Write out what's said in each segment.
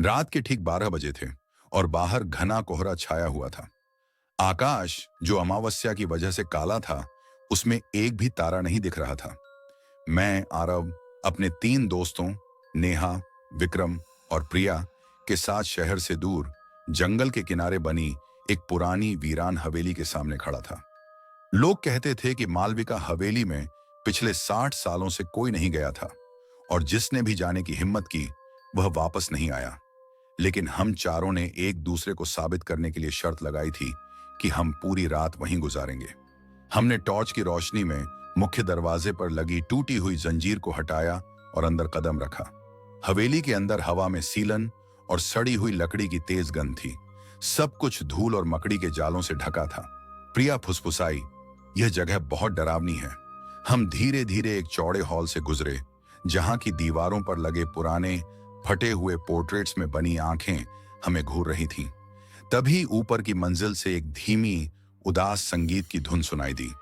रात के ठीक 12 बजे थे और बाहर घना कोहरा छाया हुआ था। आकाश, जो अमावस्या की वजह से काला था, उसमें एक भी तारा नहीं दिख रहा था। मैं, आरव, अपने 3 दोस्तों नेहा, विक्रम और प्रिया के साथ शहर से दूर जंगल के किनारे बनी एक पुरानी वीरान हवेली के सामने खड़ा था। लोग कहते थे कि मालविका हवेली में पिछले 60 सालों से कोई नहीं गया था और जिसने भी जाने की हिम्मत की वह वापस नहीं आया। लेकिन हम चारों ने एक दूसरे को साबित करने के लिए शर्त लगाई थी कि हम पूरी रात वहीं गुजारेंगे। हमने टॉर्च की रोशनी में मुख्य दरवाजे पर लगी टूटी हुई जंजीर को हटाया और अंदर कदम रखा। हवेली के अंदर हवा में सीलन और सड़ी हुई लकड़ी की तेज गंध थी। सब कुछ धूल और मकड़ी के जालों से ढका था। प्रिया फुसफुसाई, यह जगह बहुत डरावनी है। हम धीरे धीरे एक चौड़े हॉल से गुजरे जहां की दीवारों पर लगे पुराने फटे हुए पोर्ट्रेट्स में बनी आंखें हमें घूर रही थीं। तभी ऊपर की मंजिल से एक धीमी उदास संगीत की धुन सुनाई दी।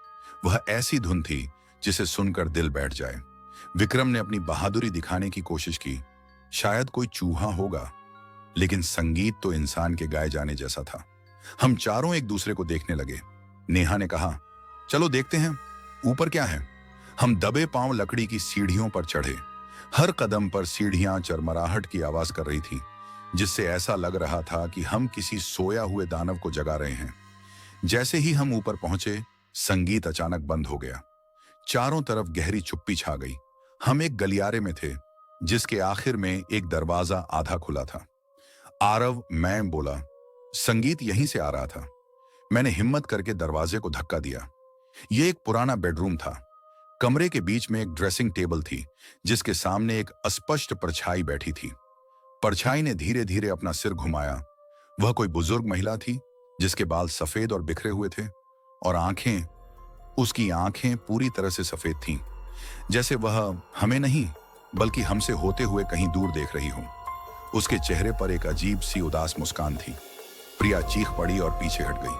वह ऐसी धुन थी जिसे सुनकर दिल बैठ जाए। विक्रम ने अपनी बहादुरी दिखाने की कोशिश की। शायद कोई चूहा होगा, लेकिन संगीत तो इंसान के गाए जाने जैसा था। हम चारों एक दूसरे को देखने लगे। नेहा ने कहा, चलो देखते हैं ऊपर क्या है। हम दबे पांव लकड़ी की सीढ़ियों पर चढ़े। हर कदम पर सीढ़ियां चरमराहट की आवाज कर रही थी, जिससे ऐसा लग रहा था कि हम किसी सोया हुए दानव को जगा रहे हैं। जैसे ही हम ऊपर पहुंचे, संगीत अचानक बंद हो गया। चारों तरफ गहरी चुप्पी छा गई। हम एक गलियारे में थे जिसके आखिर में एक दरवाजा आधा खुला था। आरव, मैं बोला, संगीत यहीं से आ रहा था। मैंने हिम्मत करके दरवाजे को धक्का दिया। यह एक पुराना बेडरूम था। कमरे के बीच में एक ड्रेसिंग टेबल थी जिसके सामने एक अस्पष्ट परछाई बैठी थी। परछाई ने धीरे धीरे अपना सिर घुमाया। वह कोई बुजुर्ग महिला थी जिसके बाल सफेद और बिखरे हुए थे और उसकी आंखें पूरी तरह से सफेद थीं, जैसे वह हमें नहीं बल्कि हमसे होते हुए कहीं दूर देख रही हो। उसके चेहरे पर एक अजीब सी उदास मुस्कान थी। प्रिया चीख पड़ी और पीछे हट गई।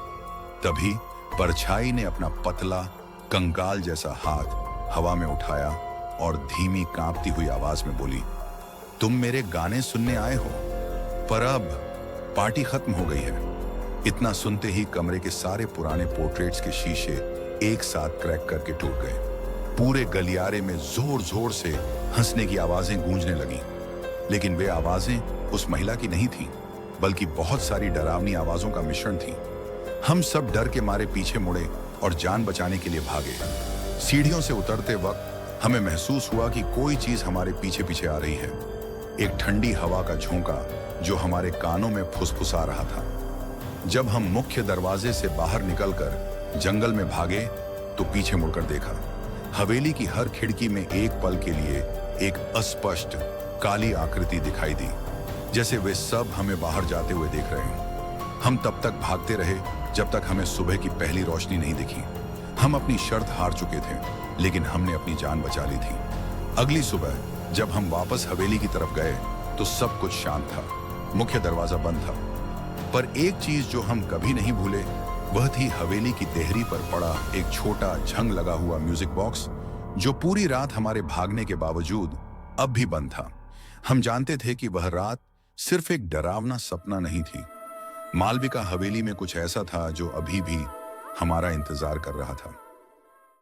तभी परछाई ने अपना पतला कंकाल जैसा हाथ हवा में उठाया और धीमी कांपती हुई आवाज में बोली, तुम मेरे गाने सुनने आए हो, पर अब पार्टी खत्म हो गई है। इतना सुनते ही कमरे के सारे पुराने पोर्ट्रेट्स के शीशे एक साथ क्रैक करके टूट गए। पूरे गलियारे में जोर जोर से हंसने की आवाजें गूंजने लगीं। लेकिन वे आवाजें उस महिला की नहीं थीं, बल्कि बहुत सारी डरावनी आवाजों का मिश्रण थी। हम सब डर के मारे पीछे मुड़े और जान बचाने के लिए भागे। सीढ़ियों से उतरते वक्त हमें महसूस हुआ कि कोई चीज हमारे पीछे पीछे आ रही है। एक ठंडी हवा का झोंका जो हमारे कानों में फुसफुसा रहा था। जब हम मुख्य दरवाजे से बाहर निकलकर जंगल में भागे तो पीछे मुड़कर देखा। हवेली की हर खिड़की में एक पल के लिए एक अस्पष्ट काली आकृति दिखाई दी, जैसे वे सब हमें बाहर जाते हुए देख रहे हों। हम तब तक भागते रहे जब तक हमें सुबह की पहली रोशनी नहीं दिखी। हम अपनी शर्त हार चुके थे, लेकिन हमने अपनी जान बचा ली थी। अगली सुबह जब हम वापस हवेली की तरफ गए तो सब कुछ शांत था। मुख्य दरवाजा बंद था, पर एक चीज जो हम कभी नहीं भूले वह थी हवेली की देहरी पर पड़ा एक छोटा झंग लगा हुआ म्यूजिक बॉक्स, जो पूरी रात हमारे भागने के बावजूद अब भी बंद था। हम जानते थे कि वह रात सिर्फ एक डरावना सपना नहीं थी। मालविका हवेली में कुछ ऐसा था जो अभी भी हमारा इंतजार कर रहा था।